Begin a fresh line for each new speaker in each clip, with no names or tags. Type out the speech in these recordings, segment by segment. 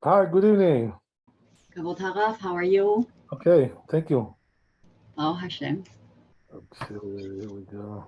Hi, good evening.
Kavod Harav, how are you?
Okay, thank you.
Oh, Hashem.
Okay, here we go.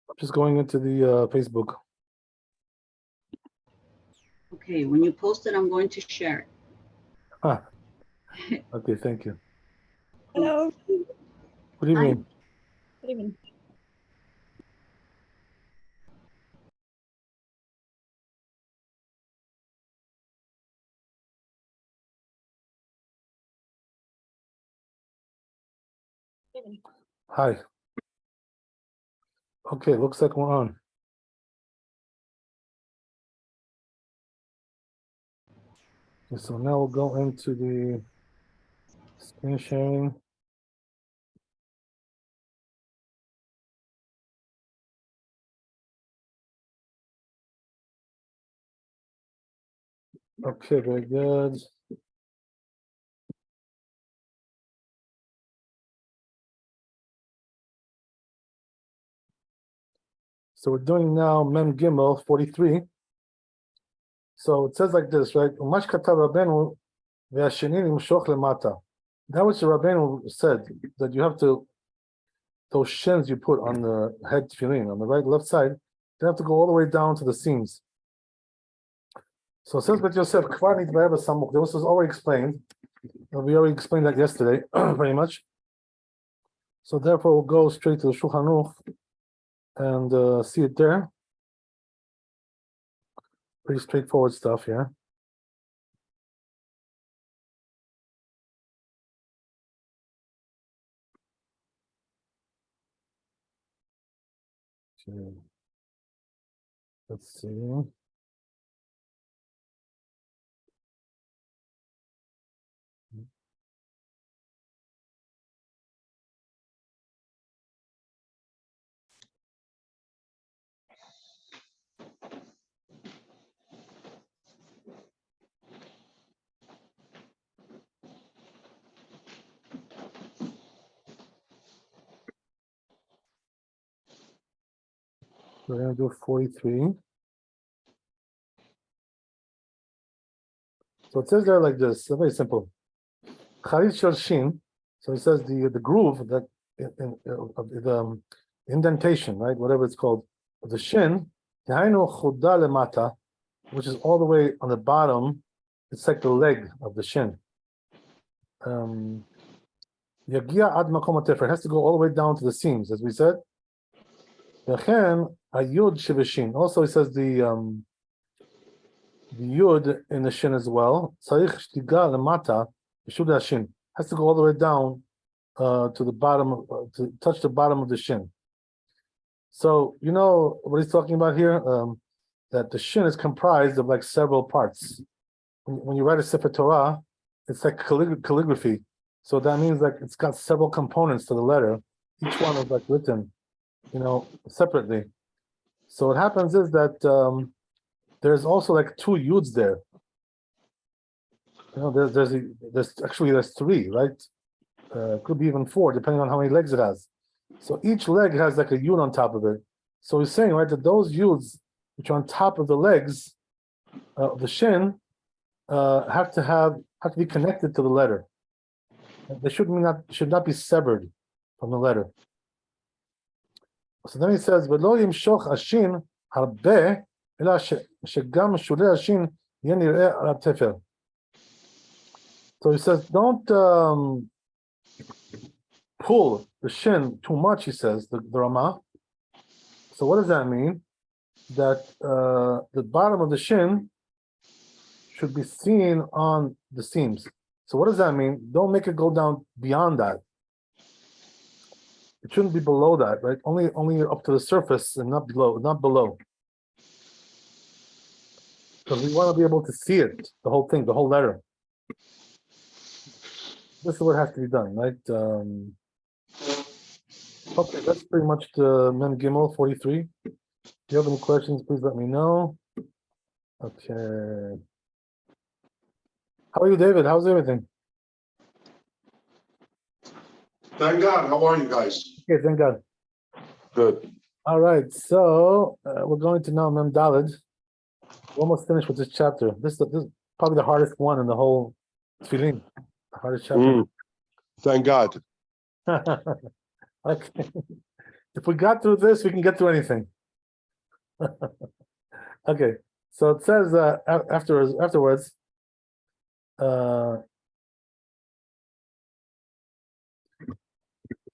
I'm just going into the Facebook.
Okay, when you post it, I'm going to share it.
Ah, okay, thank you.
Hello.
Good evening.
Good evening.
Hi. Okay, looks like we're on. Okay, so now we'll go into the screen sharing. Okay, very good. So we're doing now Mem Gimel 43. So it says like this, right? Umash katav Rabbeinu ve'asheni nimshoch lemata. That which the Rabbeinu said, that you have to, those shins you put on the head tefillin, on the right, left side, they have to go all the way down to the seams. So it says that Yosef, Kvar nitbaer b'samuch. This was already explained. We already explained that yesterday, very much. So therefore, we'll go straight to the Shulchan Aruch and see it there. Pretty straightforward stuff here. Okay. Let's see. We're going to do 43. So it says there like this, very simple. Charit shel shin. So it says the groove that of the indentation, right? Whatever it's called, of the shin, dehainu chuda lemata, which is all the way on the bottom. It's like the leg of the shin. Yagia ad makom hatefer, has to go all the way down to the seams, as we said. Vechen hayud shivashin. Also, it says the yud in the shin as well. Tzarich shtiga lemata b'shud hashin, has to go all the way down to the bottom, to touch the bottom of the shin. So you know what he's talking about here, that the shin is comprised of like several parts. When you write a Sefer Torah, it's like calligraphy. So that means like it's got several components to the letter. Each one is like written, separately. So what happens is that there's also like two yuds there. There's three, right? Could be even four, depending on how many legs it has. So each leg has like a yud on top of it. So he's saying, right, that those yuds which are on top of the legs of the shin have to be connected to the letter. They should not be severed from the letter. So then he says, "V'lo yimshoch ashin harbe ela shegam shulei ashin yen nireh al tefer." So he says, don't pull the shin too much. He says the Rama. So what does that mean? That the bottom of the shin should be seen on the seams. So what does that mean? Don't make it go down beyond that. It shouldn't be below that, right? Only up to the surface and not below. Because we want to be able to see it, the whole thing, the whole letter. This is what has to be done, right? Okay, that's pretty much the Mem Gimel 43. If you have any questions, please let me know. Okay. How are you, David? How's everything?
Thank God. How are you guys?
Okay, thank God.
Good.
All right, so we're going to now Mem Daled. We're almost finished with this chapter. This is probably the hardest one in the whole Tefillin. The hardest chapter.
Thank God.
Okay. If we got through this, we can get through anything. Okay, so it says afterwards,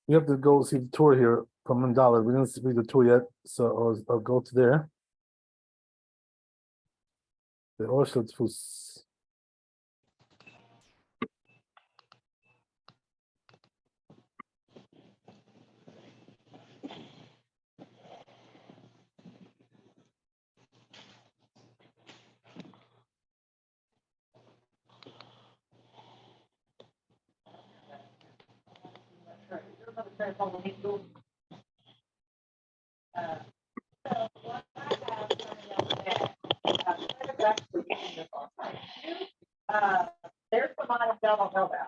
we have to go see the tour here from Mandala. We didn't read the tour yet, so I'll go to there. The Orshel Tfus.
There's the money I don't know about.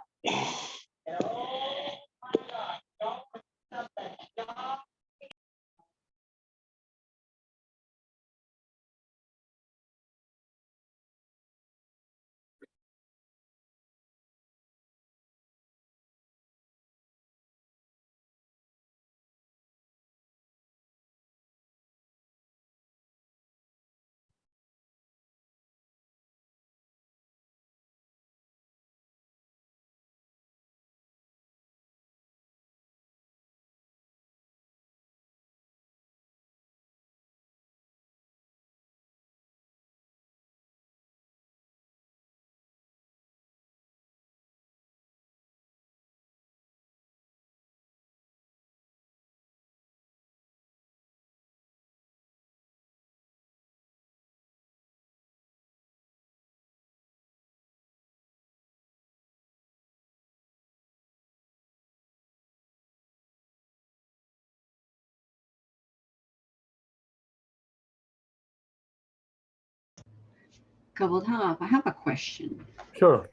Kavod Harav, I have a question.
Sure.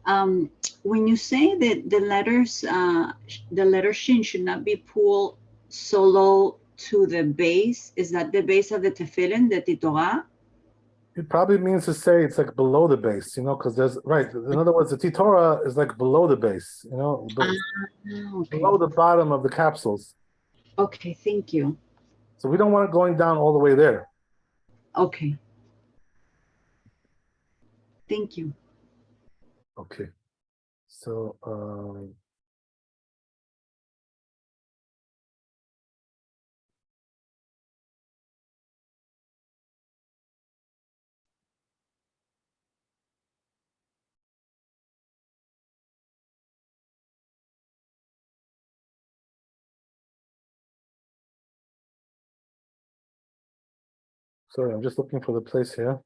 When you say that the letter Shin should not be pulled so low to the base, is that the base of the Tefillin, the Titorah?
It probably means to say it's like below the base, because there's right. In other words, the Titorah is like below the base,
Okay.
below the bottom of the capsules.
Okay, thank you.
So we don't want it going down all the way there.
Okay. Thank you.
Okay. So sorry, I'm just looking for the place here.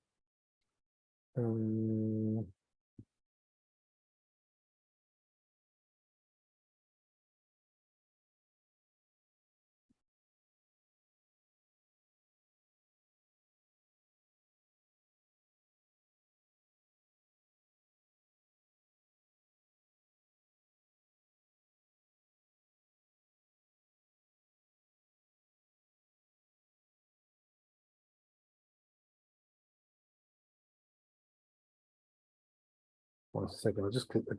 One second. I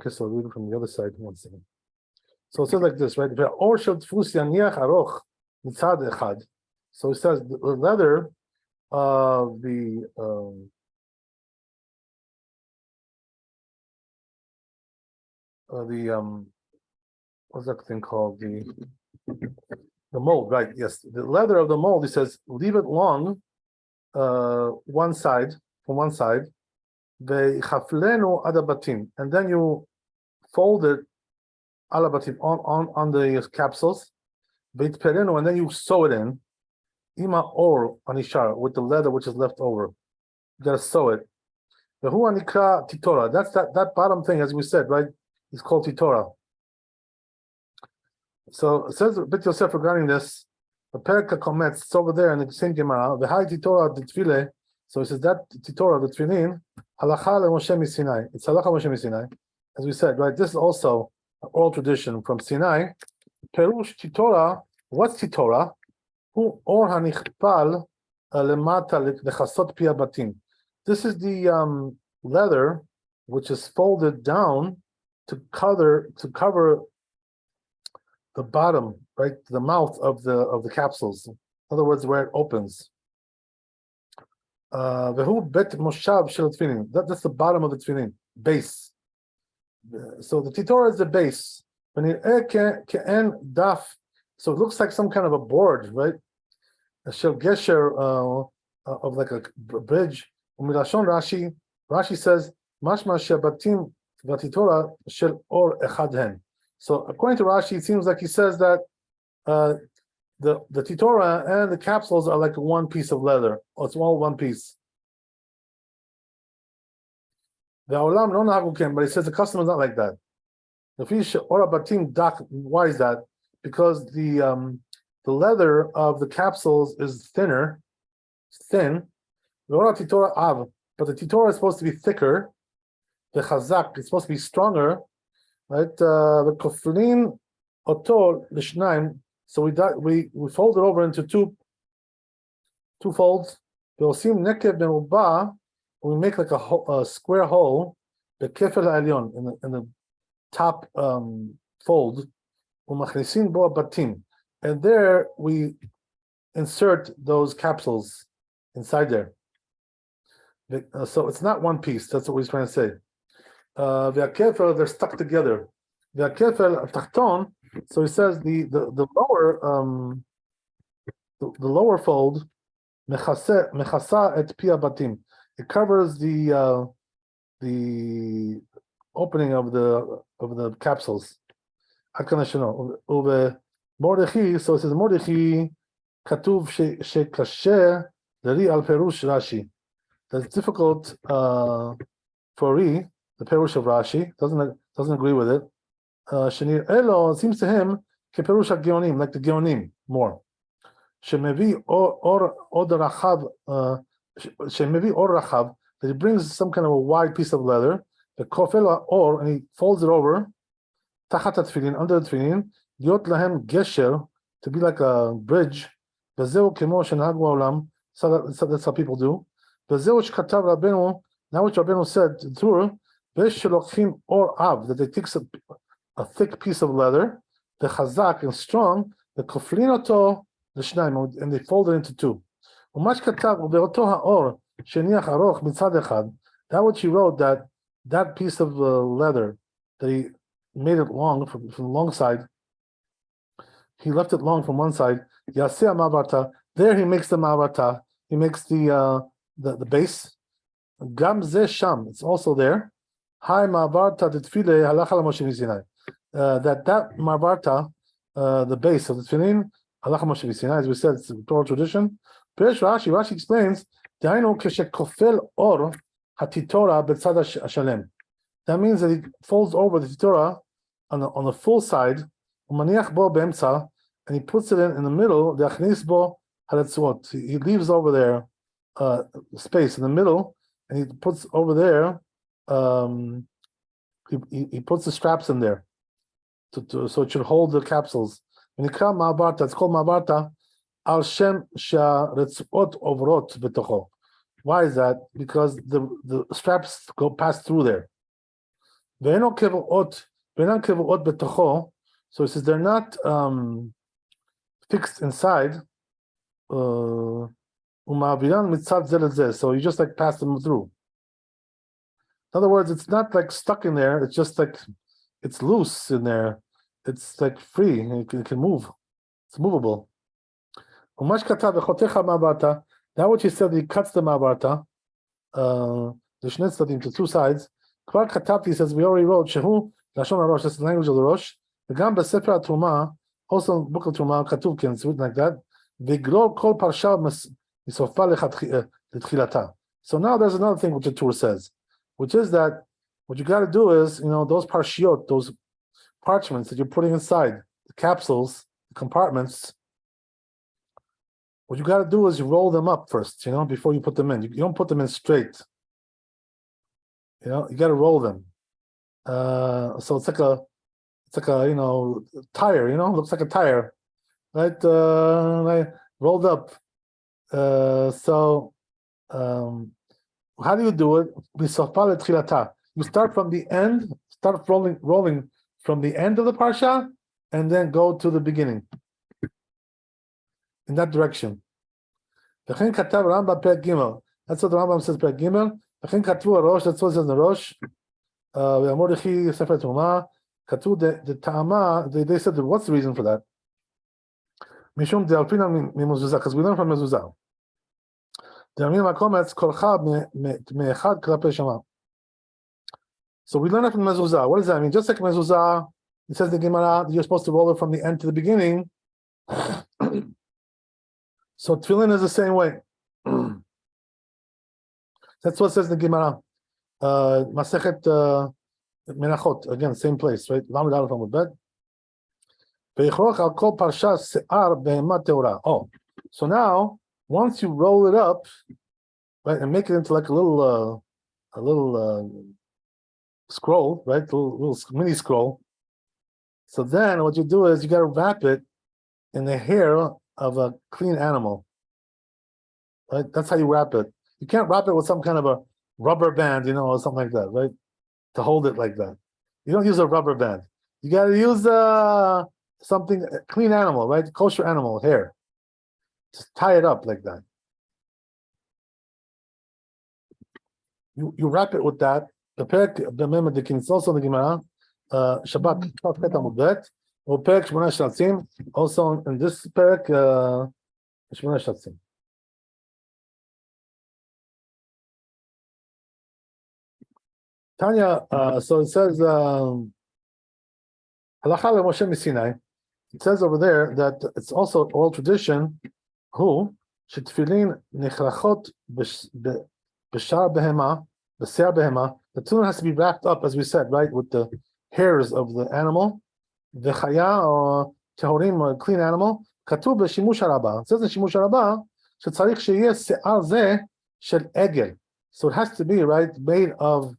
guess I'll read it from the other side. 1 second. So it says like this, right? So it says the leather of the what's that thing called? The mold, right? Yes, the leather of the mold. He says leave it long, from one side, ויחפלנו עד הבתים, and then you fold it על הבתים, on the capsules, ויתפרנו, and then you sew it in, עם האור הנשאר, with the leather which is left over. You gotta sew it. והוא הנקרא titora. That's that bottom thing, as we said, right? It's called titora. So it says Bit Yosef regarding this. The Perka comments, it's over there in the same Gemara. The high titora the tefillah. So it says that titora the tefillin halacha le Moshe Sinai. It's halacha Moshe Sinai, as we said, right? This is also an oral tradition from Sinai. Perush titora. What's titora? Hu or hanichpal lemata lechasot pi habatim. This is the leather which is folded down to cover the bottom, right, the mouth of the capsules. In other words, where it opens. Vehu bet moshav shel tefillin. That's the bottom of the tefillin, base. So the titora is the base. Daf. So it looks like some kind of a board, right? A shel gesher of like a bridge. Rashi says, Mashma shebatim v'titora shel or echad hen. So according to Rashi, it seems like he says that the titora and the capsules are like one piece of leather. Or it's all one piece. The olam no nahagukem, but he says the custom is not like that. The fish or batim dak. Why is that? Because the leather of the capsules is thin. But the titora is supposed to be thicker. The chazak is supposed to be stronger, right? The koflin otol l'shnaim. So we fold it over into two folds. Ve'osim nekev be'uba. We make like a square hole. Be'kefel ha'elyon in the top fold. U'machnisin bo batim, and there we insert those capsules inside there. So it's not one piece. That's what he's trying to say. Ve'akefel, they're stuck together. Ve'akefel tachton. So he says the lower fold mechasa et pi habatim. It covers the opening of the capsules. Hakanashino uve Mordechai. So it says Mordechai katuv shekasher lari al perush Rashi. That's difficult for the perush of Rashi. Doesn't agree with it. Shenir elo, it seems to him keperush ha-geonim, like the geonim more. Shemevi or rachav, that he brings some kind of a wide piece of leather. The kofel or, and he folds it over. Tachat tefillin, under the tefillin. Yot lahem gesher, to be like a bridge. V'zeu kemo shenhag ba'olam. So that's how people do. V'zeu shkatav Rabbeinu. Now which Rabbeinu said to Tur, v'shelokchim or av, that they take a thick piece of leather, the chazak and strong, the koflin oto l'shnaim, and they fold it into two. U'mash katav u'be'oto ha'or sheniach aroch mitzad echad. That what she wrote, that piece of leather that he made it long from the long side. He left it long from one side. Yaseh ma'avarta. There he makes the ma'avarta. He makes the base. Gam zeh sham. It's also there. Hai ma'avarta tefillah halacha Moshe Sinai. That ma'avarta, the base of the tefillin, halacha Moshe Sinai, as we said, it's a Torah tradition. Peresh Rashi explains, Dainu keshekofel or hatitora betzad hashalem. That means that he folds over the titora on the full side, umaniach bo beemtza, and he puts it in the middle. De'achnis bo haletzuot. He leaves over there space in the middle, and he puts over there. He puts the straps in there, so it should hold the capsules. When you come ma'abarta, it's called ma'abarta al shem sha'retzuot ovrot betocho. Why is that? Because the straps pass through there. So he says they're not fixed inside. So you just like pass them through. In other words, it's not like stuck in there. It's just like it's loose in there. It's like free. It can move. It's movable. That what he said, he cuts the ma'abarta. the Shnei Tzadim, to two sides. Kvar Katapti says we already wrote Shehu Lashon HaRosh. That's the language of the Rosh. The Gam B'Sefer HaTruma, also Book of Truma, Katuvkin, it's written like that. V'Grol Kol Parsha Misofa L'Tchilata. So now there's another thing which the Torah says, which is that what you got to do is, those parshiot, those parchments that you're putting inside the capsules, the compartments. What you got to do is you roll them up first, before you put them in. You don't put them in straight. You got to roll them. So it's like a tire. Looks like a tire, right? Like rolled up. How do you do it? You start from the end. Start rolling from the end of the parsha, and then go to the beginning. In that direction. That's what the Rambam says, Perek Gimel. That's what it says in the Rosh. They said, what's the reason for that? Because we learn from Mezuzah. So we learn it from Mezuzah. What does that mean? Just like Mezuzah, it says the Gemara, you're supposed to roll it from the end to the beginning. So Tefillin is the same way. That's what it says in the Gemara. Masechet Menachot, again, same place, right? Oh, so now once you roll it up, right, and make it into like a little scroll, right? A little mini scroll. So then what you do is you got to wrap it in the hair of a clean animal. Right? That's how you wrap it. You can't wrap it with some kind of a rubber band, or something like that, right? To hold it like that. You don't use a rubber band. You got to use something, a clean animal, right? Kosher animal hair. Just tie it up like that. You wrap it with that. The perek, it's also in the Gemara. Shabbat Pet Amud or perek Shmona Shatzim. Also in this perek, Shmona Shatzim. Tanya, so it says, Halacha Moshe Misinai. It says over there that it's also oral tradition. Who Tefillin nechrachot b'shar behema, b'sear behema. The tefillin has to be wrapped up, as we said, right, with the hairs of the animal. The chaya or tehorim, or clean animal. Katuv b'shimush haraba. It says in shimush haraba shetzarich sheyeh se'ar zeh shel egel. So it has to be, right, made of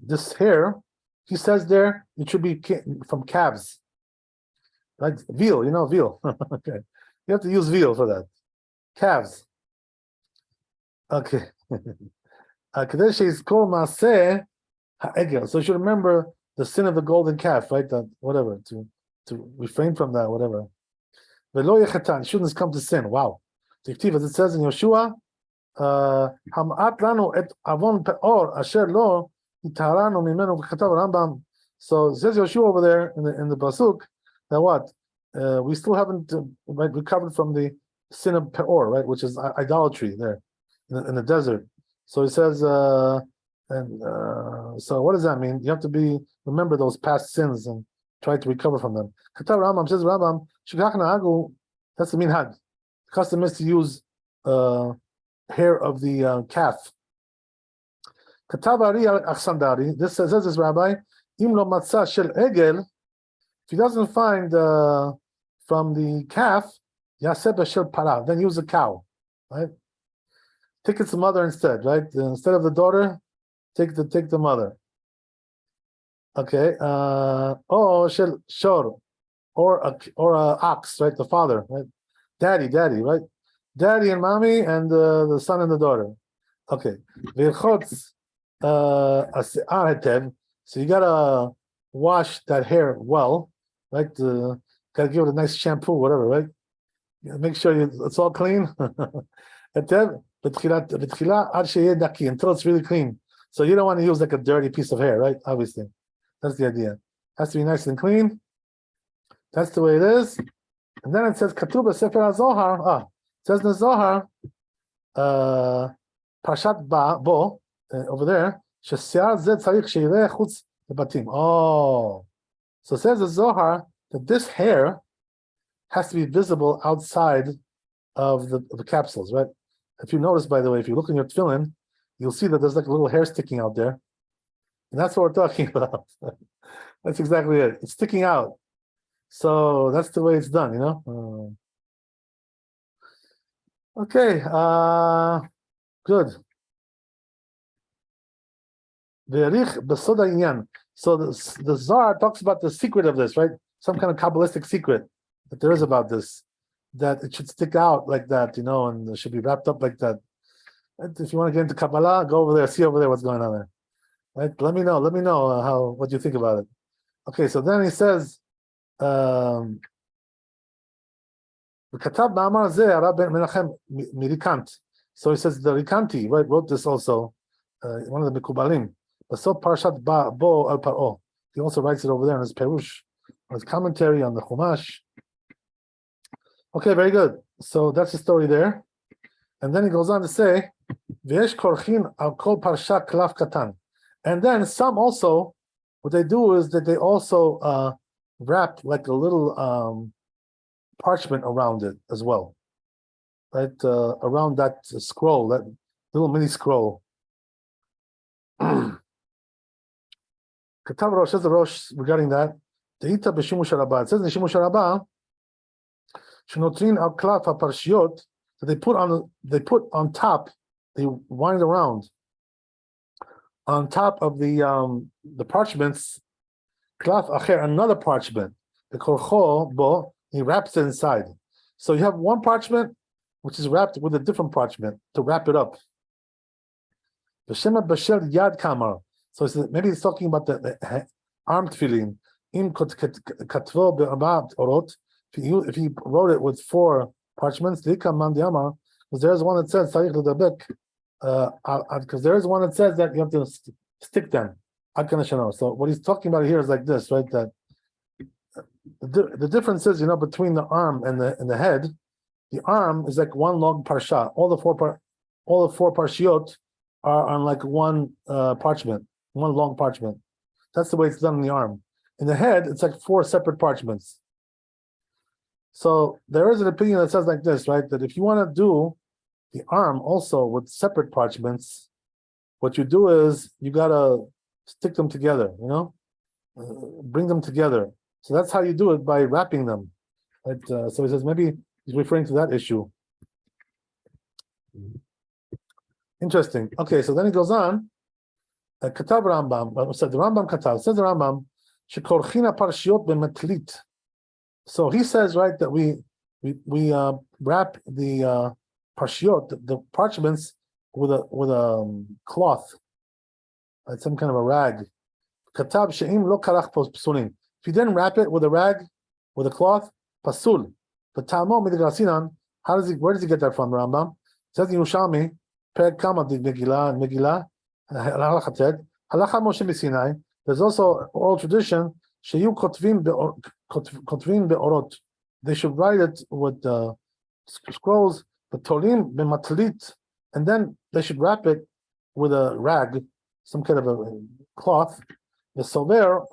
this hair. He says there it should be from calves, like veal. Veal. Okay, you have to use veal for that. Calves. Okay. Kadesh is called Maaseh Ha'egel. So you should remember the sin of the golden calf, right? That whatever to refrain from that, whatever. Velo yechatan, shouldn't come to sin. Wow. As it says in Yoshua, Ham'at lanu et avon peor asher lo itaranu mimenu v'chatav Rambam. So it says Yoshua over there in the pasuk that what we still haven't recovered from the sin of peor, right, which is idolatry there in the desert. So it says, so what does that mean? You have to remember those past sins and try to recover from them. Katav Rambam says Rambam, that's the minhag. The custom is to use hair of the calf. Katav Ari Achsandari, this says this Rabbi, Im lo matzah shel egel, if he doesn't find from the calf, yaseh b'shel para, then use a cow, right? Take its mother instead, right? Instead of the daughter, take the mother. Okay. Or shel shor, or a ox, right? The father, right? Daddy, right? Daddy and mommy, and the son and the daughter. Okay. So you gotta wash that hair well, right? Gotta give it a nice shampoo, whatever, right? Make sure it's all clean. Until it's really clean. So you don't want to use like a dirty piece of hair, right? Obviously. That's the idea. It has to be nice and clean. That's the way it is. And then it says Katuba Sefer HaZohar. It says in the Zohar, Parshat Bo, over there. ששיער זה צריך שיראה חוץ לבתים. Oh, so it says the Zohar that this hair has to be visible outside of the capsules, right? If you notice, by the way, if you look in your tefillin, you'll see that there's like a little hair sticking out there, and that's what we're talking about. That's exactly it. It's sticking out. So that's the way it's done, you know. Okay, good. So the Zohar talks about the secret of this, right? Some kind of Kabbalistic secret that there is about this, that it should stick out like that, you know, and it should be wrapped up like that. If you want to get into Kabbalah, go over there, see over there what's going on there. Right? Let me know what you think about it. Okay, so then he says, so he says the Rikanti, right, wrote this also, one of the Mekubalim. He also writes it over there in his Perush, his commentary on the Chumash. Okay, very good. So that's the story there. And then he goes on to say, and then some also, what they do is that they also wrap like a little parchment around it as well, right? Around that scroll, that little mini scroll. Katav Rosh says the Rosh regarding that. It says in Shimush Rabbah, Shenotrin al klaf haparshiot, that they put on top, they wind around on top of the parchments, klaf acher, another parchment, the korcho bo, he wraps it inside. So you have one parchment which is wrapped with a different parchment to wrap it up. B'shema b'shel yad kamar. So maybe he's talking about the arm tefillin. Im katvo be'arba orot. If he wrote it with 4 parchments, because there's one that says because there is one that says that you have to stick them. So what he's talking about here is like this, right? That the difference is, you know, between the arm and the head. The arm is like one long parsha. All the four parshiot are on like one parchment, one long parchment. That's the way it's done in the arm. In the head, it's like 4 separate parchments. So there is an opinion that says like this, right? That if you want to do the arm also with separate parchments, what you do is you gotta stick them together, you know, bring them together. So that's how you do it, by wrapping them. Right? So he says maybe he's referring to that issue. Interesting. Okay, so then he goes on. Katav Rambam said the Rambam Katav says the Rambam shekorchina parshiot b'metlit. So he says, right, that we wrap the parshiot, the parchments, with a cloth, like some kind of a rag. Katav she'im lo karach pasulim. If you didn't wrap it with a rag, with a cloth, pasul. The Tamo midrasinan. Where does he get that from, Rambam? It says in Yerushalmi, Perek Kama di Megillah, Halacha Ted, Halacha Moshe Sinai. There's also oral tradition. Sheyu kotvim beorot. They should write it with scrolls, but tolim b'matlit, and then they should wrap it with a rag, some kind of a cloth. The sover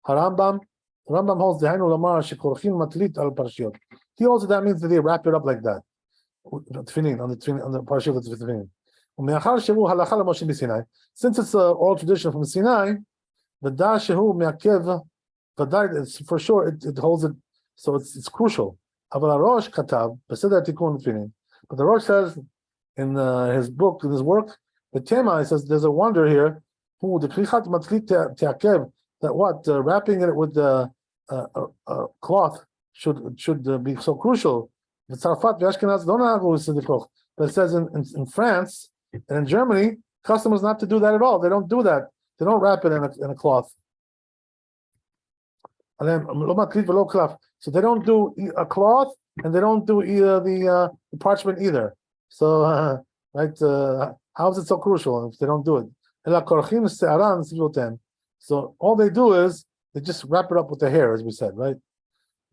harambam. The Rambam holds the Hainu Lamar shekorchin matlit al parshiot. He holds that means that they wrap it up like that, on the parshiot of the tefillin. Since it's an old tradition from Sinai, the da shehu me'akev v'day, for sure it holds it, so it's crucial. Aval Rosh katav b'seder tikun tefillin. But the Rosh says in his book, in his work, the Tema, he says there's a wonder here. Who the krichat matlit te'akev, that what wrapping it with the cloth should be so crucial. The Tzarfat v'Ashkenaz don't know who is the koch, but it says in France and in Germany, customers not to do that at all. They don't do that. They don't wrap it in a cloth. And then so they don't do a cloth, and they don't do either the parchment either. So right, how is it so crucial if they don't do it? So all they do is they just wrap it up with the hair, as we said, right?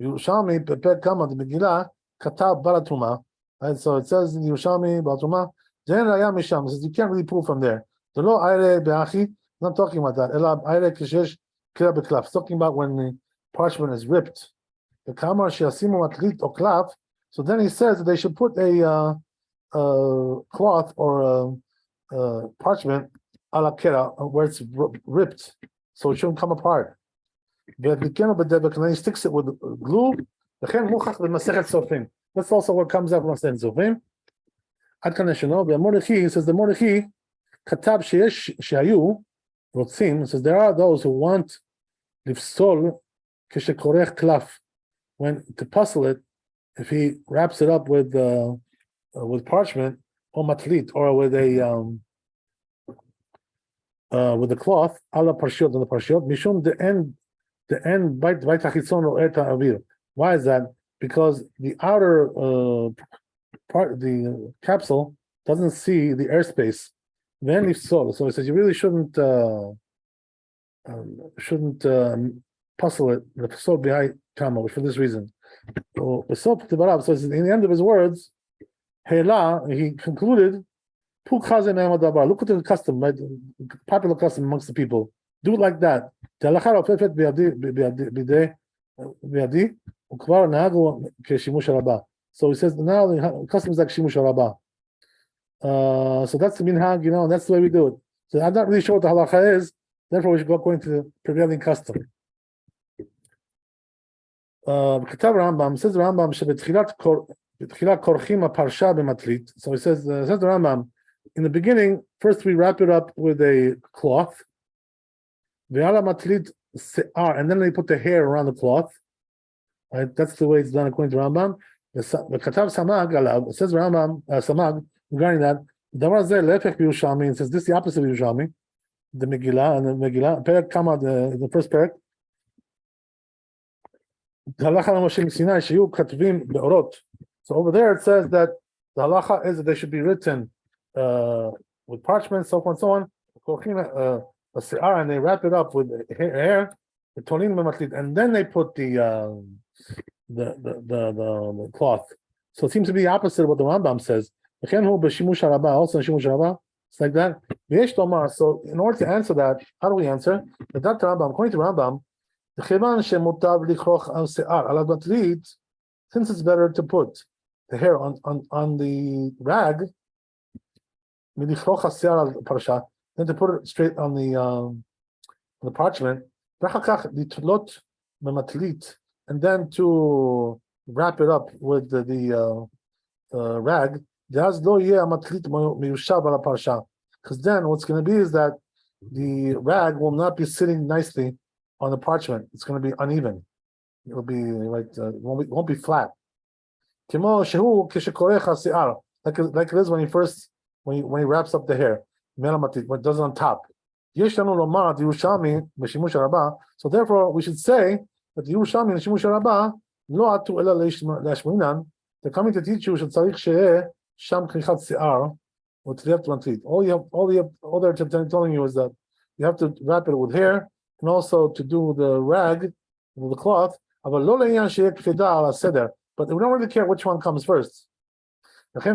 Yerushalmi Perek Kama the Megillah Katav Baratuma. Right, so it says in Yerushalmi Baratuma, it says you can't really prove from there. The law aire be'achi, not talking about that. Ela aire kishesh kira beklaf. It's talking about when the parchment is ripped. The kamar sheasimu matlit or klaf. So then he says that they should put a cloth or parchment ala kera where it's ripped, so it shouldn't come apart. And then he sticks it with glue. That's also what comes out from Masechet Sofrim. Ad kan neshano. He says the Mordechai katab sheyesh shehayu rotzim. Says there are those who want lifsol kishekorech klaf, when to puzzle it, if he wraps it up with parchment or matlit or with a cloth ala parshiot on the parshiot mishum the end bite hachitzon or eta avir. Why is that? Because the outer part, the capsule, doesn't see the airspace. Then if so he says you really shouldn't puzzle it the so behind kama for this reason. So in the end of his words, he concluded, look at the custom, right? Popular custom amongst the people. Do it like that. So he says now the custom is like shimush rabba. So that's the minhag, and that's the way we do it. So I'm not really sure what the halacha is. Therefore, we should go according to the prevailing custom. כתב רמב"ם, says the Rambam שבתחילת כורכים הפרשה במטלית. So he says the Rambam, in the beginning, first we wrap it up with a cloth, ועל המטלית שיער, and then they put the hair around the cloth. Right? That's the way it's done according to Rambam. וכתב סמ"ג עליו, it says Rambam, סמ"ג, regarding that, דבר הזה להפך בירושלמי, it says this is the opposite of ירושלמי, the Megillah, and the Megillah, פרק כמה, the first פרק, so over there it says that the halacha is that they should be written with parchment, so forth and so on, and they wrap it up with hair, and then they put the cloth. So it seems to be the opposite of what the Rambam says. Also it's like that. So in order to answer that, how do we answer? That Rambam, according to Rambam, since it's better to put the hair on the rag than to put it straight on the parchment, and then to wrap it up with the rag, because then what's going to be is that the rag will not be sitting nicely on the parchment. It's going to be uneven. It will be like it won't be flat. Like it is when he wraps up the hair, when it does it on top. So therefore, we should say that the Yerushalmi and Shimush Rabbah they're coming to teach you all they're telling you is that you have to wrap it with hair, and also to do the rag with the cloth. But we don't really care which one comes first. That's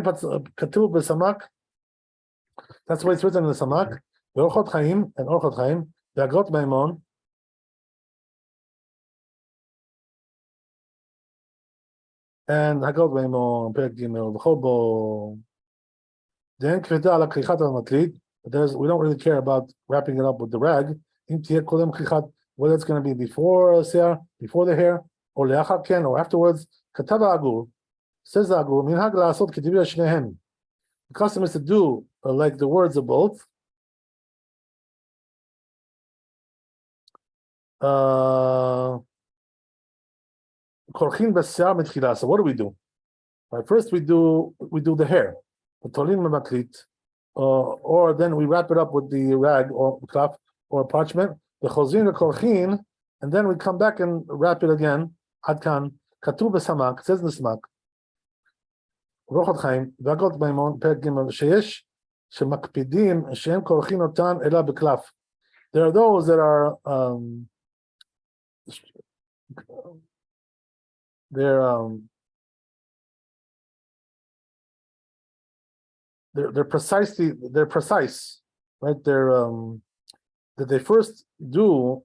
why it's written in the Samak. Orchot Chaim and Orchot Chaim, Agot Maimon. And Agot Maimon, Perek Gimel, V'chobo. Then Kveda ala Krichat al Matlit. We don't really care about wrapping it up with the rag. Whether it's going to be before Seah, before the hair, or leachar ken, or afterwards. Katava Agur, says the Agur, minhag la'asot k'tivya shnehem. The custom is to do like the words of both. Korchin b'seah mitchila. So what do? Right, first we do the hair, the tolin mematlit, or then we wrap it up with the rag or cloth or parchment. The chozin the korchin, and then we come back and wrap it again. Adkan katuv b'samak, says in the samak. Rochot Chaim, Vagot Maimon, Perek Gimel, Sheyesh shemakpidim shehem korchin otan ela b'klaf. There are those that are they're precise right? They're that they first do.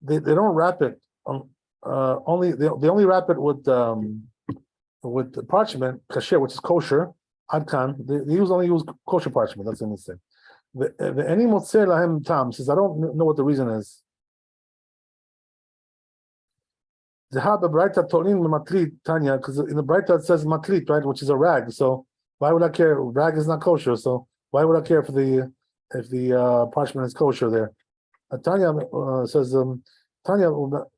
They don't wrap it on. Only they only wrap it with the parchment kasher, which is kosher. Adkan. They only use kosher parchment. That's what they say. The any motzeh lahem tam says I don't know what the reason is. Zehab b'braita tolin matlit Tanya, because in the braita it says matlit, right, which is a rag. So why would I care? Rag is not kosher, so why would I care if the parchment is kosher there? Tanya says Tanya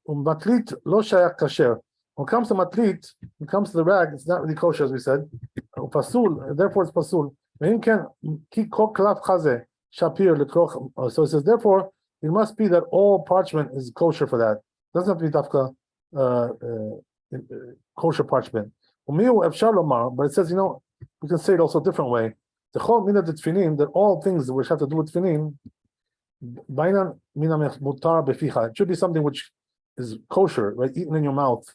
matlit lo shayach kasher. When it comes to matlit, when it comes to the rag, it's not really kosher, as we said. Pasul, therefore it's pasul. So it says, therefore, it must be that all parchment is kosher for that. It doesn't have to be dafka kosher parchment. But it says, we can say it also a different way. The whole mina de tefillin, that all things which have to do with tefillin, it should be something which is kosher, right? Eaten in your mouth,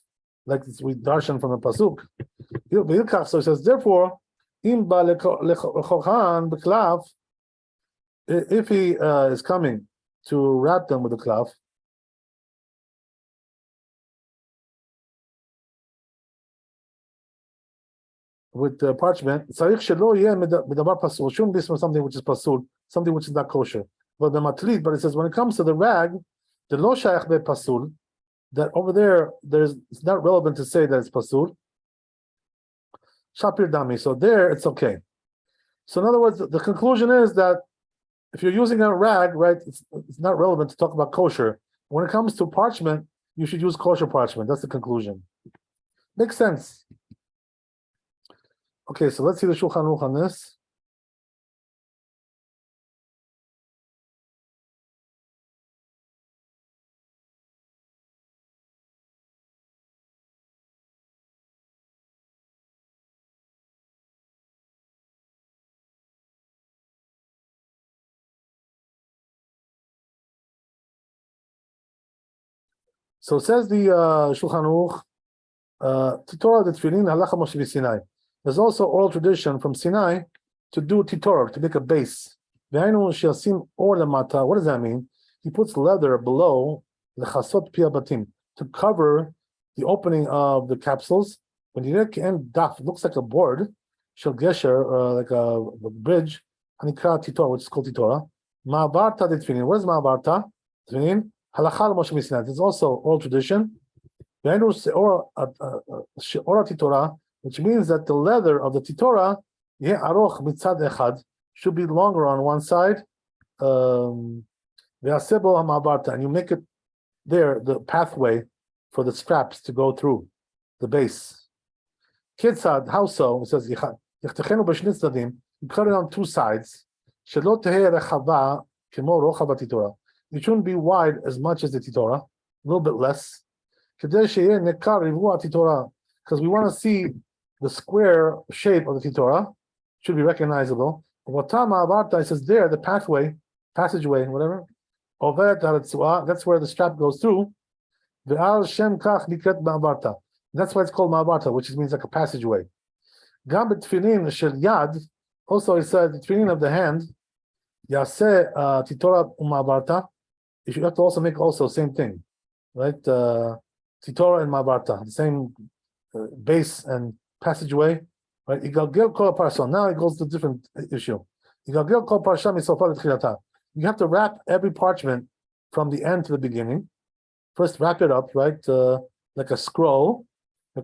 like we darshan from the pasuk. So it says, therefore, if he is coming to wrap them with the cloth, with the parchment, it shouldn't be something which is pasul, something which is not kosher. But the matlit, but it says when it comes to the rag, the lo shayach be pasul, that over there, it's not relevant to say that it's pasul. Shapir dami. So there, it's okay. So in other words, the conclusion is that if you're using a rag, right, it's not relevant to talk about kosher. When it comes to parchment, you should use kosher parchment. That's the conclusion. Makes sense. Okay, so let's see the Shulchan Aruch on this. So says the Shulchan Aruch, Titorah the Tefillin halacha Moshe Sinai. There's also oral tradition from Sinai to do Titorah, to make a base. V'hainu she'asim or lemata. What does that mean? He puts leather below lechasot pi habatim, to cover the opening of the capsules. When you end daf, it looks like a board, shel gesher, like a bridge, hanikra Titorah, which is called Titorah. Ma'abarta de Tefillin. What is Ma'abarta? Tefillin. Halachal Moshe Sinai. There's also oral tradition. Or Titorah, which means that the leather of the Titorah, aroch mitzad echad, should be longer on one side. And you make it there, the pathway for the straps to go through the base. Kitzad, how so? It says, you cut it on two sides. It shouldn't be wide as much as the Titorah, a little bit less. Because we want to see the square shape of the Titorah, should be recognizable. It says there, the pathway, passageway, whatever, that's where the strap goes through. That's why it's called Ma'abarta, which means like a passageway. Also, it says the tefillin of the hand, Yaseh Titorah Ma'abarta. You should have to also make also same thing, right? Titorah and Ma'abarta, the same base and passageway, right? Now it goes to a different issue. You have to wrap every parchment from the end to the beginning. First, wrap it up, right, like a scroll, and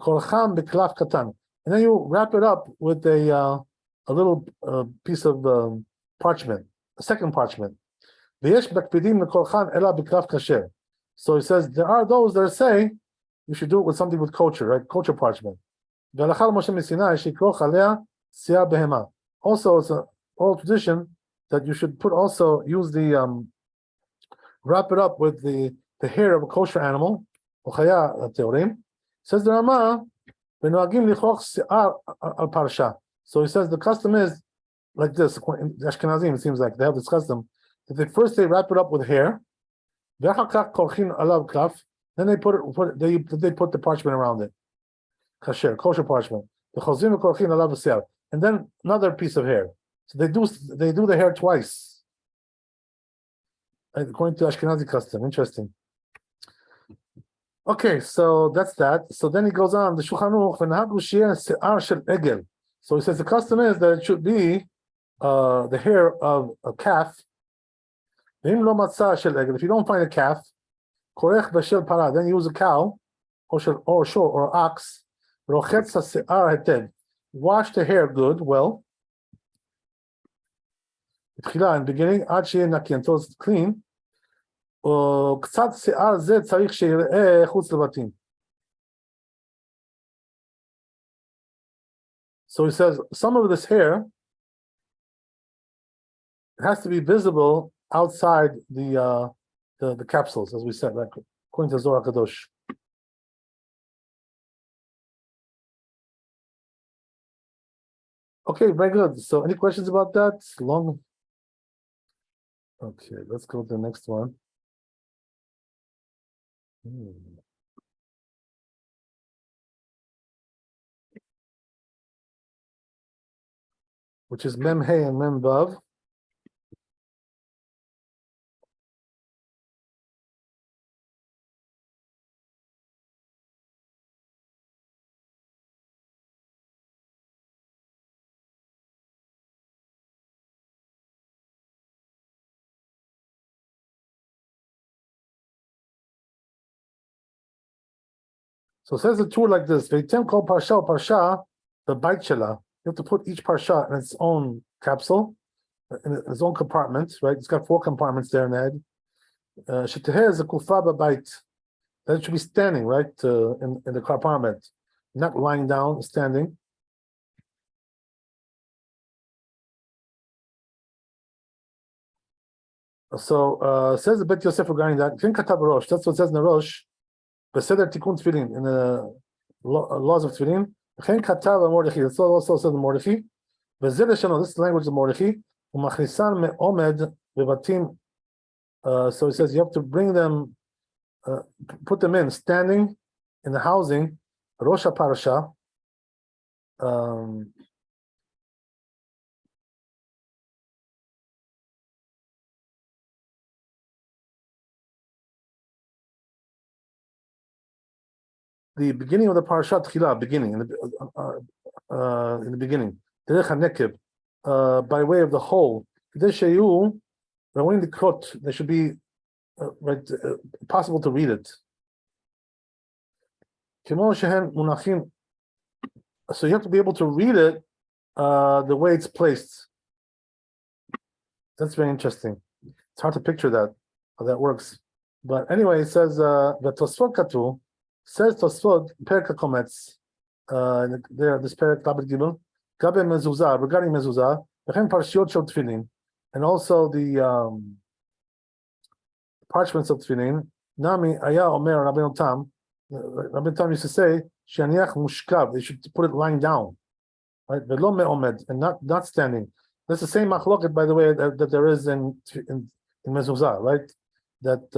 then you wrap it up with a little piece of parchment, a second parchment. So he says there are those that say you should do it with something with kosher, right? Kosher parchment. Also, it's an oral tradition that you should use the wrap it up with the hair of a kosher animal. Says the Rama, so he says the custom is like this. In Ashkenazim, it seems like they have this custom that they wrap it up with hair. Then they put the parchment around it. Kosher parchment. And then another piece of hair. So they do the hair twice, according to Ashkenazi custom. Interesting. Okay, so that's that. So then he goes on the Shulchan Aruch v'nahagu she'er se'ar shel egel. So he says the custom is that it should be the hair of a calf. If you don't find a calf, korech b'shel para, then use a cow, or ox. Rochetz se'ar hetev. Wash the hair good, well. In the beginning, ad she'eh naki, until it's clean. קצת שיער זה צריך שיראה חוץ לבתים. So he says some of this hair has to be visible outside the capsules, as we said, like according to Zohar Kadosh. Okay, very good. So any questions about that? Long. Okay, let's go to the next one. Which is Mem Hey and Mem Vav. So it says the tour like this: Veitem kol parsha parsha the bait shela. You have to put each parsha in its own capsule, in its own compartment, right? It's got 4 compartments there in the head. Sheteheh is a kufa b'bait. That it should be standing, right, in the compartment, not lying down, standing. So says the Bet Yosef regarding that. That's what it says in the Rosh. Beseder Tikkun Tefillin, in the laws of Tefillin. That's also says in Mordechai. This is the language of Mordechai. So he says you have to bring them, put them in, standing in the housing, Rosh HaParasha. The beginning of the parashat Tchila, beginning in the beginning, Derech HaNekeb, by way of the whole. There should be possible to read it. So you have to be able to read it the way it's placed. That's very interesting. It's hard to picture that, how that works. But anyway, it says the Tosfot Katu says Tosfot Perek HaKometz there, this Perek Lamed Gimel Gabe Mezuzah, regarding Mezuzah, V'chen Parshiot Shel Tefillin, and also the parchments of Tefillin. Nami Aya Omer Rabbeinu Tam. Rabbeinu Tam used to say Shaniach Mushkav. They should put it lying down, right? V'lo me'omed, and not standing. That's the same machloket, by the way, that there is in Mezuzah, right? That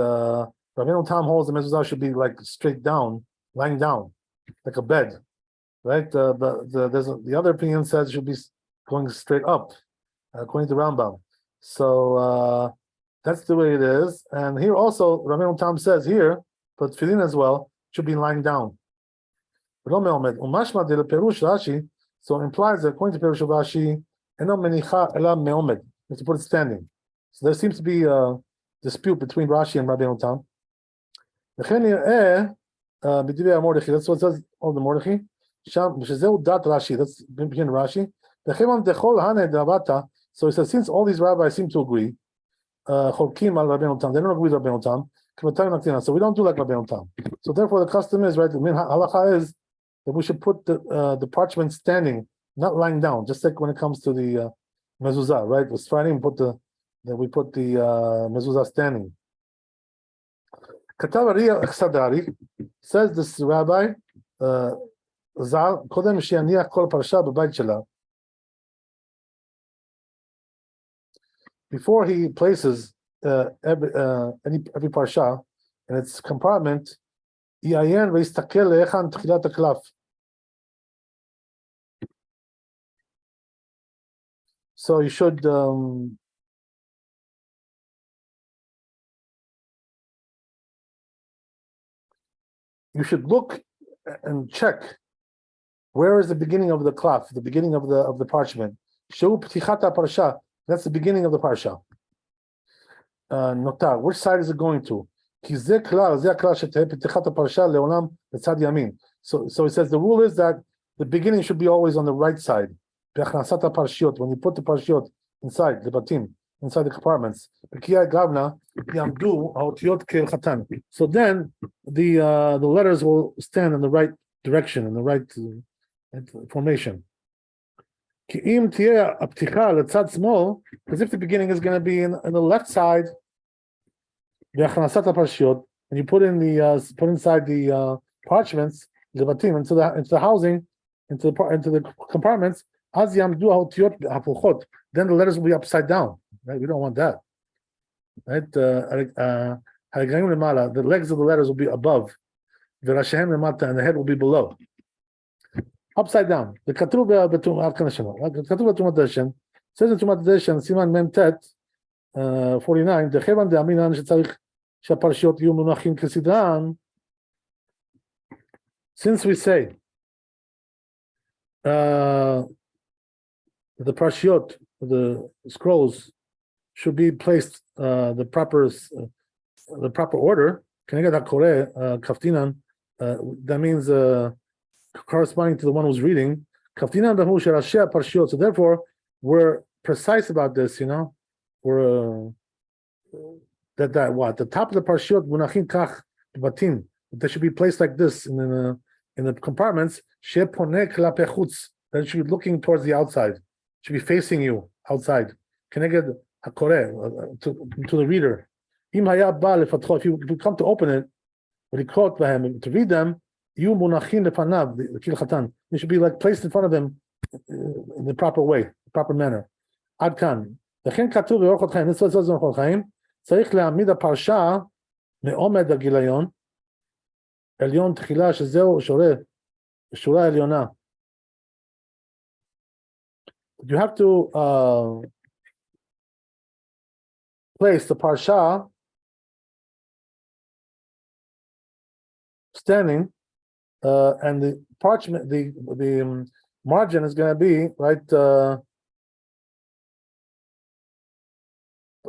Rabbeinu Tam holds the Mezuzah should be like straight down, lying down, like a bed, right? The other opinion says it should be going straight up, according to Rambam. So that's the way it is. And here also, Rabbeinu Tam says here, but Tefillin as well, should be lying down. So it implies that according to Perush of Rashi, you have to put it standing. So there seems to be a dispute between Rashi and Rabbeinu Tam. That's what it says on the Mordechai. That's begin Rashi. So he says, since all these rabbis seem to agree, they don't agree with Rabbeinu Tam. So we don't do like Rabbeinu Tam. So therefore, the custom is, right, the halacha is that we should put the parchment standing, not lying down, just like when it comes to the mezuzah, right? With Friday, we put the mezuzah standing. Katav Ariya Sadari says this rabbi, Zal Kodem Sheaniach Kol Parsha B'Bayit Shela. Before he places every parsha in its compartment, Yayan v'Yistakel le'echan Tchilat HaKlaf. So you should look and check where is the beginning of the cloth, the beginning of the parchment. Shu ptichata parsha. That's the beginning of the parsha. Nota. Which side is it going to? So it says the rule is that the beginning should be always on the right side. When you put the parshiot inside the batim, inside the compartments, so then the letters will stand in the right direction, in the right formation. Because if the beginning is going to be in the left side, and you put inside the parchments, the batim, into the housing, into the compartments, then the letters will be upside down. Right? We don't want that. Right? The legs of the letters will be above, and the head will be below. Upside down. The Katuv Betumat says in Tumat Edition, Siman Mem Tet 49, the Chevan de Aminan Shetzarich Shaparshot Yu Munachim Kesidran. Since we say the parshiot, the scrolls, should be placed the proper order. Kaftinan, that means corresponding to the one who's reading. Kaftinan behu sherasheh parshiot. So therefore, we're precise about this. We're that what the top of the parshiot munachim kach batim. They should be placed like this in the compartments. Sheponeh klape chutz. That should be looking towards the outside. Should be facing you outside. Keneged hakoreh to the reader. Im haya ba lefatcho. If you come to open it, to read them, you munachin lefanav the kil chatan. They should be like placed in front of him in the proper way, proper manner. Ad kan. Lechen katuv be'orchot chaim. This was in Orchot Chaim. Tzarich le'amid ha'parsha me'omed ha'gilayon elyon tchila shezeu shura elyona. You have to place the parsha standing, and the parchment, the margin is going to be right,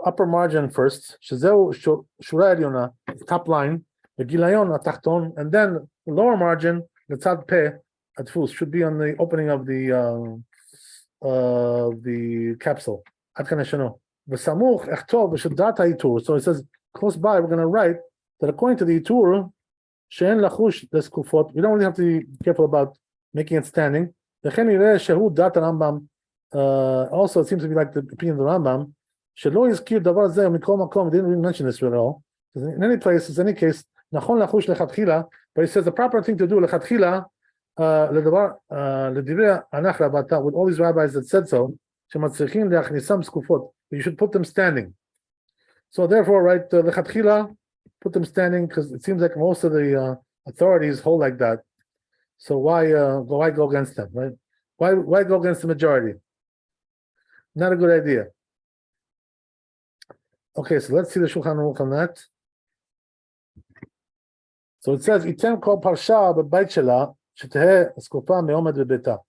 upper margin first. Shezeu shura elyona, top line. The gilayon atachton, and then the lower margin, the tzad peh atfus, should be on the opening of the capsule. So it says close by, we're going to write that according to the itur, we don't really have to be careful about making it standing. Also, it seems to be like the opinion of the Rambam. We didn't really mention this at all. In any place, in any case, but he says the proper thing to do lechatchila, with all these rabbis that said so, you should put them standing. So therefore, right, lechatchila, put them standing, because it seems like most of the authorities hold like that. So why go against them, right? Why go against the majority? Not a good idea. Okay, so let's see the Shulchan Aruch on that. So it says, "Item kol parsha b'bayit shela sheteheh eskufa me'omed b'beita."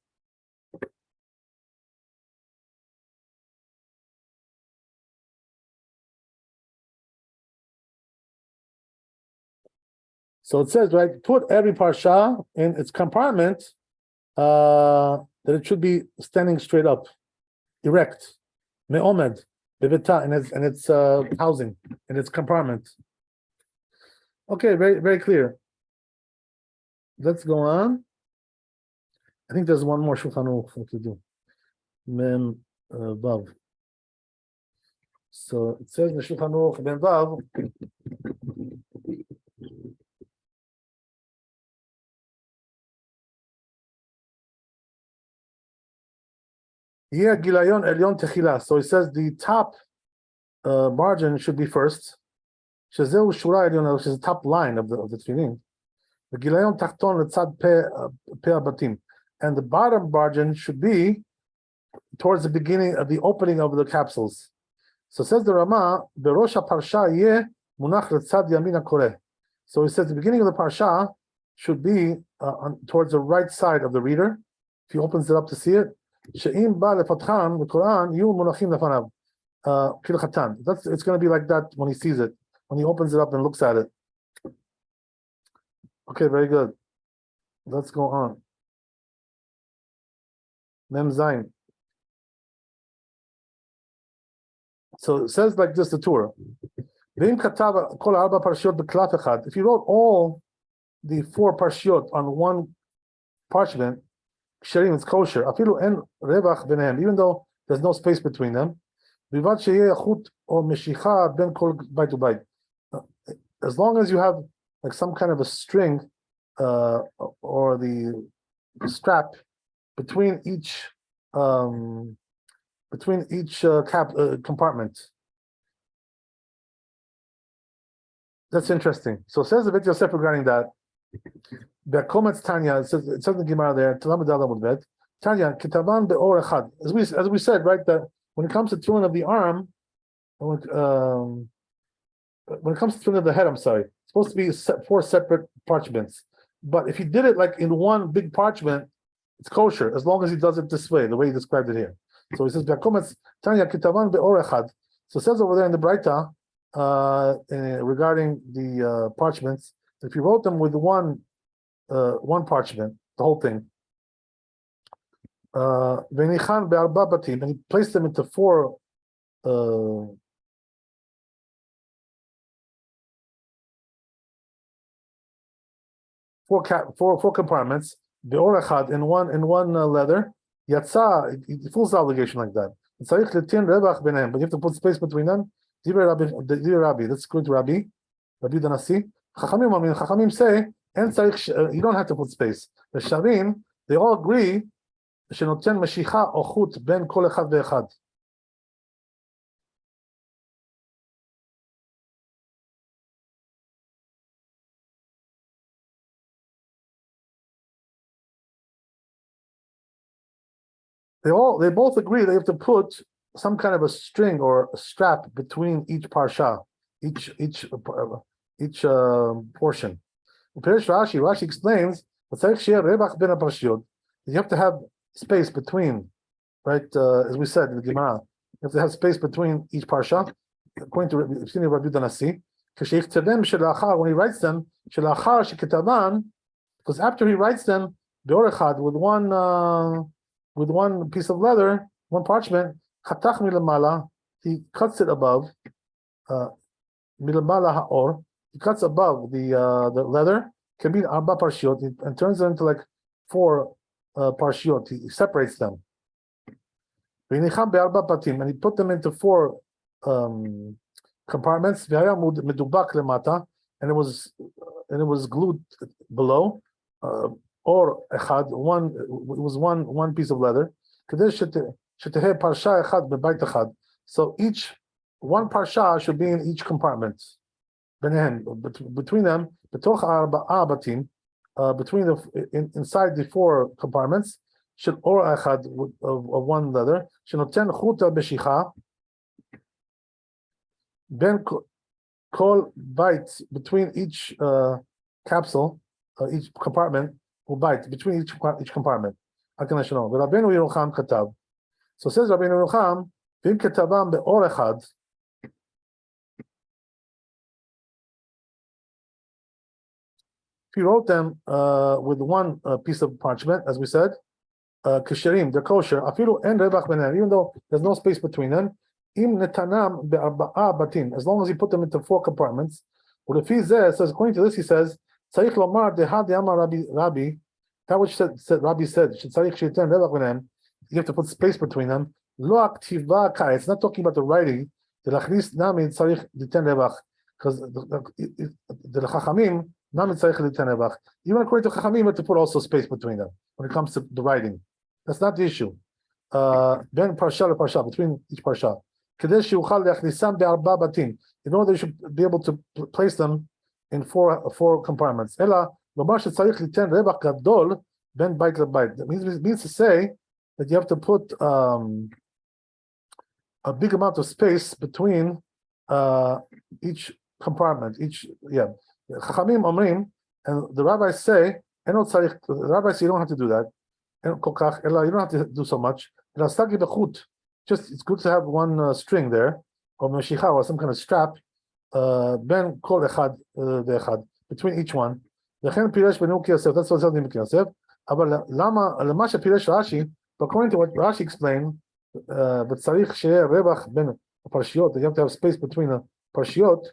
So it says, right, put every parsha in its compartment, that it should be standing straight up, erect, me'omed b'beita, in its housing, in its compartment. Okay, very, very clear. Let's go on. I think there's one more Shulchan Aruch to do. Mem Vav. So it says in the Shulchan Aruch Mem Vav. Gilayon Elyon Techila. So it says the top margin should be first. Shezeu Shura Elyon, which is the top line of the Tefillin. The Gilayon Tachton Letzad Peh Abatim, and the bottom margin should be towards the beginning of the opening of the capsules. So says the Rama, Berosh Parsha yeh munach letzad yamin hakoreh. So he says the beginning of the parsha should be towards the right side of the reader. If he opens it up to see it, she'im ba lefatchan the Quran yu munachim lefanav kilchatan. It's going to be like that when he sees it, when he opens it up and looks at it. Okay, very good. Let's go on. Mem Zayin. So it says like this, the Torah. If you wrote all the 4 parshiot on one parchment, it's kosher. Even though there's no space between them. As long as you have like some kind of a string or the strap between each compartment. That's interesting. So it says the bit Yosef regarding that. The comments Tanya, it says in the Gemara there, Tanya, kitaban be'or echad. As we said, right, that when it comes to tefillin of the arm, when it comes to tefillin of the head, I'm sorry, it's supposed to be 4 separate parchments. But if he did it like in one big parchment, it's kosher, as long as he does it this way, the way he described it here. So he says, Tanya kitaban be'or echad. So it says over there in the Braita, regarding the parchments, if you wrote them with one parchment, the whole thing, and he placed them into 4 compartments, in one leather, yatsa, it fulfills the obligation like that. But you have to put space between them. Rabbi, let's go to Rabbi Danasi. Chachamim say, you don't have to put space. The Shavim, they all agree, shenoten meshicha or chut ben kol echad ve'echad. They both agree they have to put some kind of a string or a strap between each parsha, each portion. Rashi explains that you have to have space between, right? As we said in the Gemara, you have to have space between each parsha. According to Rabbi Danasi, when he writes them, because after he writes them, with one piece of leather, one parchment, he cuts it above, he cuts above the leather, can be arba parshiot, and turns it into like 4 parshiot. He separates them. And he put them into 4 compartments, and it was glued below, or echad, one piece of leather. So one parsha should be in each compartment. Between them, inside the 4 compartments, should or echad of one leather. Ben kol bite between each capsule, each compartment will bite between each compartment. So says Rabbi Yerucham, Vim ketavam be'or echad. If you wrote them with one piece of parchment, as we said, kisherim, they're kosher. Afilu en rebach b'nehem, even though there's no space between them. Im netanam be'arba'a batim, as long as you put them into 4 compartments. Well, if he says, according to this, he says, tzarich lomar dehad yama Rabbi. That which Rabbi said, you have to put space between them. It's not talking about the writing. Because the Chachamim, even according to Chachamim, you have to put also space between them when it comes to the writing. That's not the issue. Ben parsha le parsha, between each parsha. In order you should be able to place them in 4 compartments. That means to say that you have to put a big amount of space between each compartment, Chachamim Omrim, and the rabbis say, the rabbis say you don't have to do that. You don't have to do so much. Just it's good to have one string there, or meshicha, or some kind of strap, ben kol echad ve'echad, between each one. That's what it says in Yosef. But according to what Rashi explained, but tzarich she'eh revach ben parshiyot, you have to have space between the parshiyot.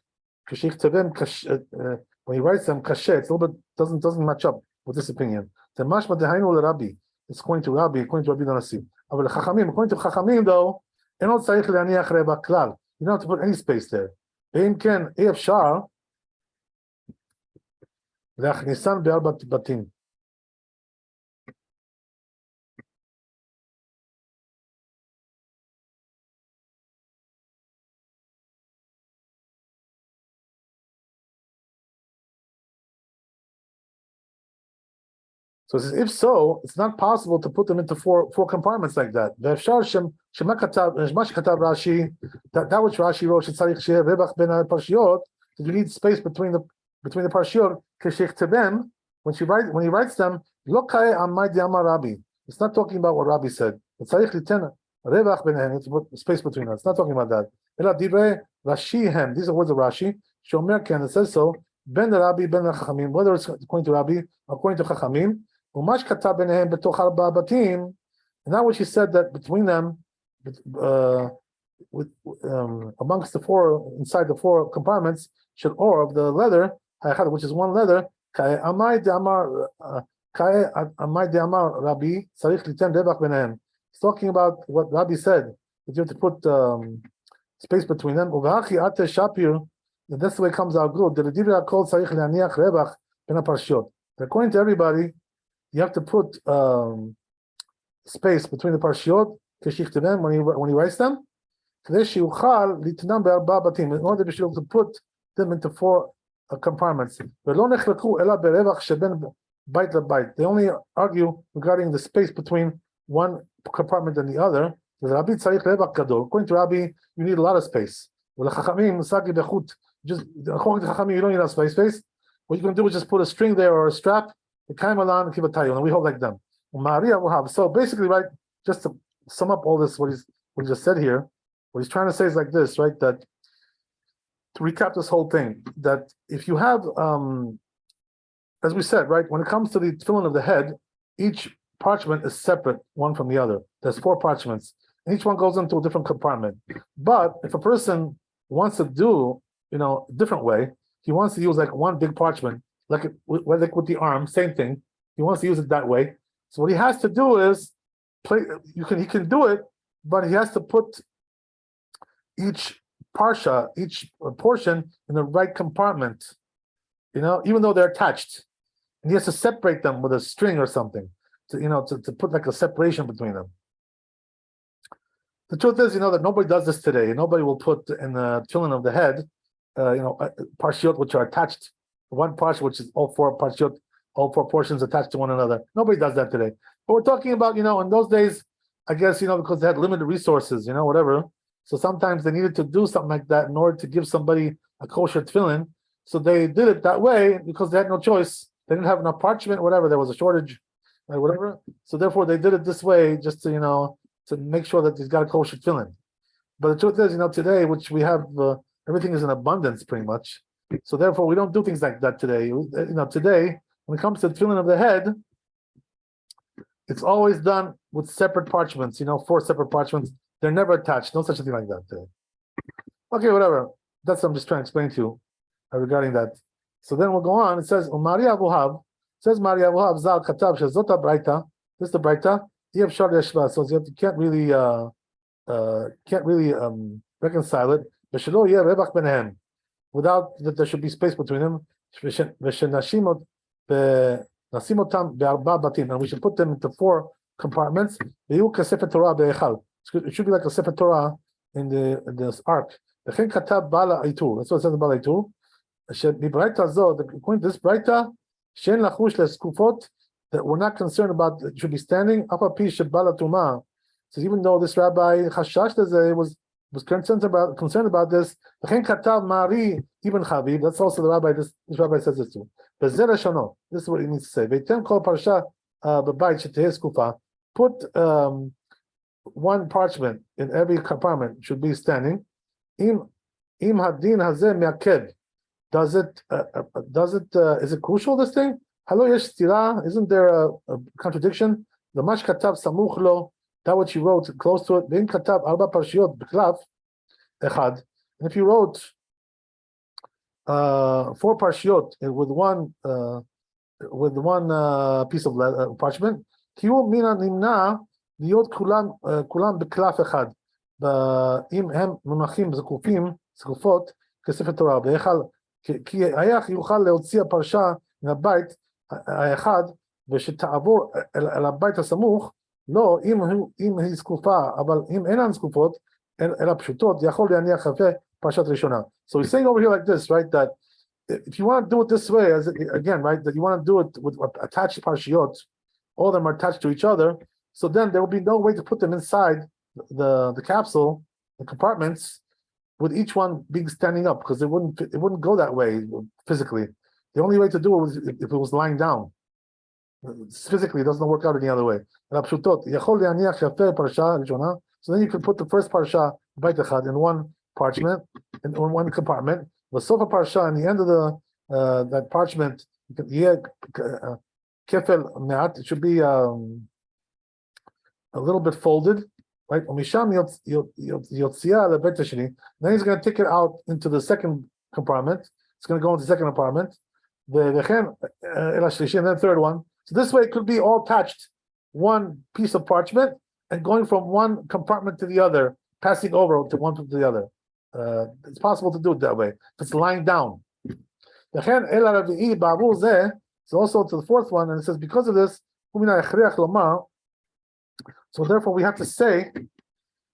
When he writes them kasher, it's a little bit doesn't match up with this opinion. The mashma dehainu l'Rabbi. It's according to Rabbi Danasi. But according to Chachamim though, you don't have to put any space there. Ve'im ken efshar le'achnisan be'arbat batim. So it says, if so, it's not possible to put them into four compartments like that. That which Rashi wrote, that you need space between the parshiyot. When he writes them, it's not talking about what Rabbi said. It's to put space between us. It's not talking about that. These are words of Rashi. It says so. Ben the Rabbi, ben the Chachamim. Whether it's according to Rabbi, according to Chachamim. And that which he said that between them, amongst the four, inside the four compartments, or of the leather, which is one leather, it's talking about what Rabbi said, that you have to put space between them. And that's the way it comes out good. According to everybody, you have to put space between the parshiyot when he writes them, in order to be able to put them into four compartments. They only argue regarding the space between one compartment and the other. According to Rabbi, you need a lot of space. Just according to Chachamim, you don't need a lot of space. What you can do is just put a string there or a strap, and we hold like them. So basically, right, just to sum up all this, what he just said here, what he's trying to say is like this, right? That to recap this whole thing, that if you have, as we said, right, when it comes to the tefillin of the head, each parchment is separate one from the other. There's four parchments, and each one goes into a different compartment. But if a person wants to do, a different way, he wants to use like one big parchment, like with the arm, same thing. He wants to use it that way. So what he has to do is he can do it, but he has to put each portion in the right compartment, even though they're attached. And he has to separate them with a string or something to put like a separation between them. The truth is, that nobody does this today. Nobody will put in the tefillin of the head, parshiyot which are attached. One portion, which is all four parshiyot, all four portions attached to one another. Nobody does that today. But we're talking about, in those days, I guess, because they had limited resources, whatever. So sometimes they needed to do something like that in order to give somebody a kosher tefillin. So they did it that way because they had no choice. They didn't have enough parchment, whatever. There was a shortage, whatever. So therefore, they did it this way just to, to make sure that he's got a kosher tefillin. But the truth is, today, which we have, everything is in abundance pretty much. So therefore, we don't do things like that today. Today, when it comes to the tefillin of the head, it's always done with separate parchments. Four separate parchments. They're never attached. No such a thing like that today. Okay, whatever. That's what I'm just trying to explain to you regarding that. So then we'll go on. It says, Maria Avuhav. It says Maria Avuhav Zal Katab Shazota Braita. This is the Braita. You so you can't really reconcile it. Without that there should be space between them. And we should put them into four compartments. It should be like a Sefer Torah in this ark. That's what it says in Bala Itur. According to this Braita, that we're not concerned about it should be standing. So even though this rabbi Chashash was concerned about this, even Chavib, that's also the rabbi. This rabbi says this too. This is what he needs to say. Put one parchment in every compartment should be standing. Does it is it crucial, this thing? Isn't there a contradiction? The mash katav samuch lo, that what you wrote close to it. Ve'im katav arba parshiyot b'klav echad. And if you wrote 4 parshiyot with one piece of parchment, kiyu mina nimna liyot kulam b'klav echad. Im hem munachim zkufot kesefet Torah ve'echal כי היח יוכל להוציא הפרשה מהבית האחד ושתעבור אל הבית הסמוך, לא אם היא זקופה, אבל אם אינן זקופות אלא פשוטות, יכול להניח יפה פרשת ראשונה. So he's saying over here like this, right, that if you want to do it this way, as again, right, that you want to do it with attached parshiyot, all of them are attached to each other, so then there will be no way to put them inside the capsule, the compartments, with each one being standing up, because it wouldn't go that way physically. The only way to do it was if it was lying down. Physically, it doesn't work out any other way. So then you can put the first parsha in one parchment, in one compartment. The sofa parsha, in the end of that parchment, it should be a little bit folded. Right? Then he's going to take it out into the second compartment. It's going to go into the second compartment. And then third one. So this way it could be all attached, one piece of parchment, and going from one compartment to the other, passing over to one to the other. It's possible to do it that way. If it's lying down. So also to the fourth one, and it says, because of this, so therefore we have to say,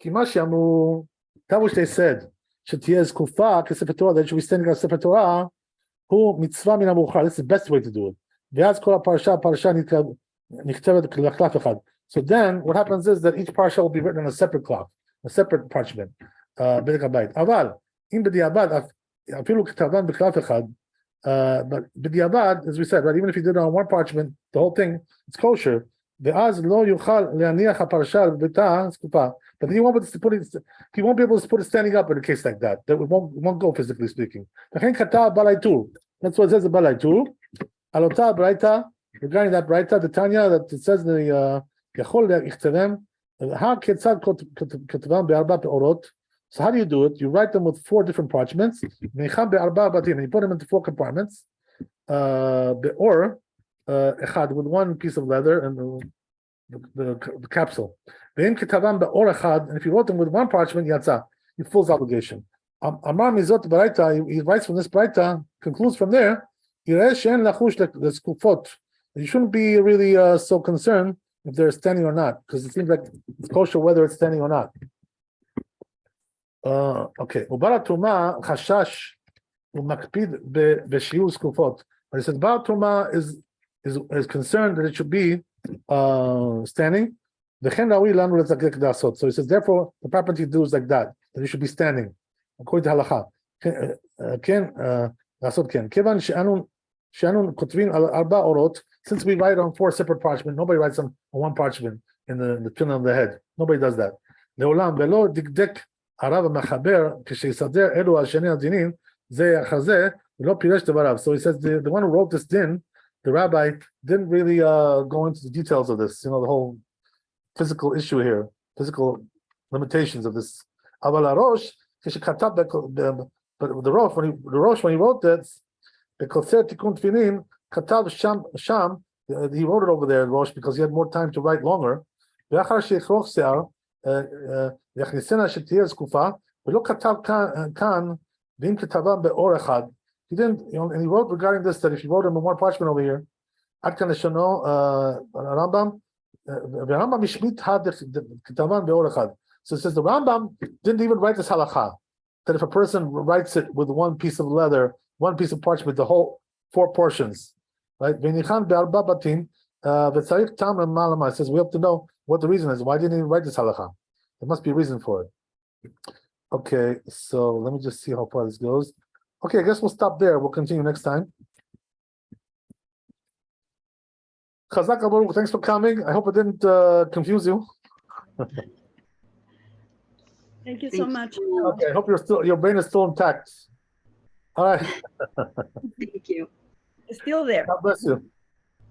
that which they said, that should be standing on Sefer Torah, this is the best way to do it. So then what happens is that each parsha will be written on a separate cloth, a separate parchment. But b'diavad, as we said, right, even if you did it on one parchment, the whole thing, it's kosher. But he won't be able to put it standing up in a case like that. That won't go, physically speaking. That's what it says in Balaitu. Alota Braita, regarding that Braita, the Tanya, that it says the so how do you do it? You write them with 4 different parchments, and you put them into 4 compartments, or with one piece of leather and the capsule. And if you wrote them with one parchment, he fulfills obligation. Amar Mizot Baraita, he writes from this Baraita, concludes from there, you shouldn't be really so concerned if they're standing or not, because it seems like it's kosher whether it's standing or not. Okay. Ubarat Tuma Chashash Umakpid Beshiu Skufot. But he says Barat Tuma is concerned that it should be standing. So he says, therefore, the proper thing to do is like that it should be standing, according to halacha. Since we write on 4 separate parchment, nobody writes on one parchment in the tune of the head. Nobody does that. So he says the one who wrote this din, the rabbi, didn't really go into the details of this, the whole physical issue here, physical limitations of this. But the Rosh, when he wrote this, he wrote it over there, Rosh, because he had more time to write longer. He didn't, and he wrote regarding this that if you wrote him in one parchment over here, Rambam, so it says the Rambam didn't even write this halakha, that if a person writes it with one piece of leather, one piece of parchment, the whole 4 portions, right? V'tzarich tam malama says we have to know what the reason is. Why didn't he write this halacha? There must be a reason for it. Okay, so let me just see how far this goes. Okay, I guess we'll stop there. We'll continue next time. Chazak Baruch, thanks for coming. I hope it didn't confuse you.
Thank you so
Thank
much.
you.
Okay, I hope your brain is still intact. All right.
Thank you.
It's still there.
God bless you.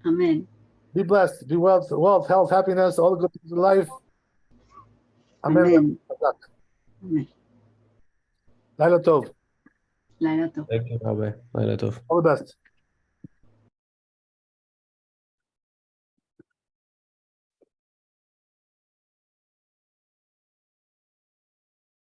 Amen.
Be blessed. Be wealth, health, happiness, all the good things in life. Amen.
Amen. Amen.
Laila Tov.
Laila tov.
Thank you, Rabbi. Laila tov.
All the best.